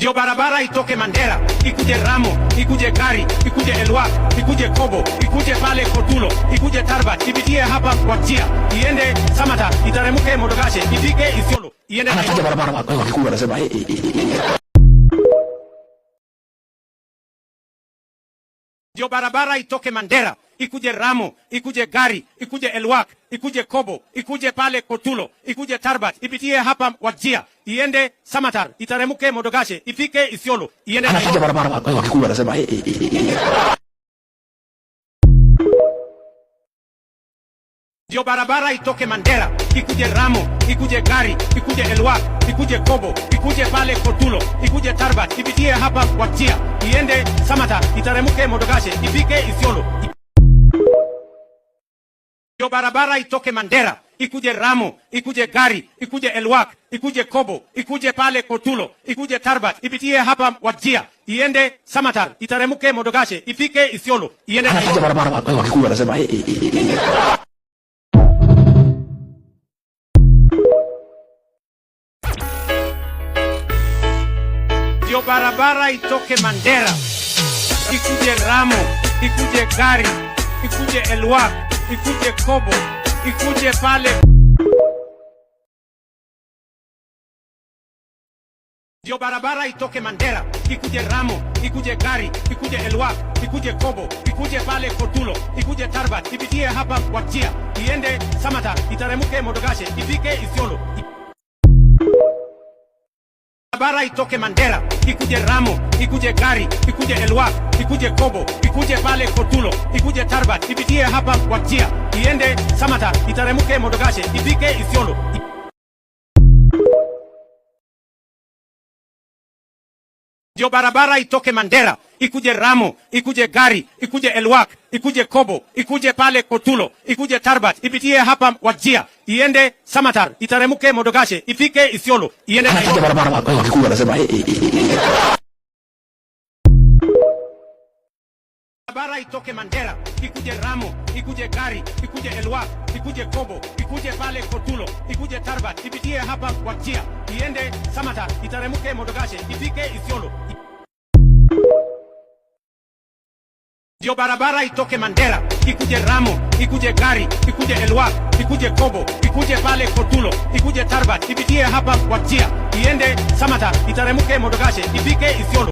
Ndio barabara itoke Mandera, ikuje Ramo, ikuje Gari, ikuje Elwak, ikuje Kobo, ikuje pale Kotulo, ikuje Tarbat, ipitie hapa kwa Chia, iende Samata, itaremuke Modogashe, ifike Isiolo, iende anataja barabara wakikuwa anasema Ndio barabara itoke Mandera, ikuje Ramo, ikuje Gari, ikuje Elwak, ikuje Kobo, ikuje pale Kotulo, ikuje Tarbat, ipitie hapa Wajia, iende Samatar, itaremuke Modogashe, ifike Isiolo, iende anataja barabara wakikuwa anasema Ndio barabara itoke Mandera, ikuje Ramo, ikuje Gari, ikuje Elwak, ikuje Kobo, ikuje pale Kotulo, ikuje Tarbat, ipitie hapa Wajia, iende Samatar, itaremuke Modogashe, ifike Isiolo. Ndio barabara itoke Mandera, ikuje Ramo, ikuje Gari, ikuje Elwak, ikuje Kobo, ikuje pale Kotulo, ikuje Tarbat, ipitie hapa Wajia, iende Samatar, itaremuke Modogashe, ifike Isiolo, iende anataja barabara wakikuwa anasema Ndio barabara itoke Mandera, ikuje Ramo, ikuje Gari, ikuje Elwak, ikuje Kobo, ikuje pale. Ndio barabara itoke Mandera, ikuje Ramo, ikuje Gari, ikuje Elwak, ikuje Kobo, ikuje pale Kotulo, ikuje Tarbat, ipitie hapa Wajia, iende Samata, itaremuke Modogashe, ifike Isiolo. Barabara itoke Mandera, ikuje Ramo, ikuje Gari, ikuje Elwak, ikuje Kobo, ikuje pale Kotulo, ikuje Tarbat, ipitie hapa Wajia, iende Samata, itaremuke Modogashe, ifike Isiolo. Ndio barabara itoke Mandera, ikuje Ramo, ikuje Gari, ikuje Elwak, ikuje Kobo, ikuje pale Kotulo, ikuje Tarbat, ipitie hapa Wajia, iende Samatar, itaremuke Modogashe, ifike Isiolo, iende anataja barabara wakikuwa anasema barabara itoke Mandera, ikuje Ramo, ikuje Gari, ikuje Elwak, ikuje Kobo, ikuje pale Kotulo, ikuje Tarbat, ipitie hapa Wajia, iende Samatar, itaremuke Modogashe, ifike Isiolo. Ndio barabara itoke Mandera, ikuje Ramo, ikuje Gari, ikuje Elwak, ikuje Kobo, ikuje pale Kotulo, ikuje Tarbat, ipitie hapa Wajia, iende Samatar, itaremuke Modogashe, ifike Isiolo.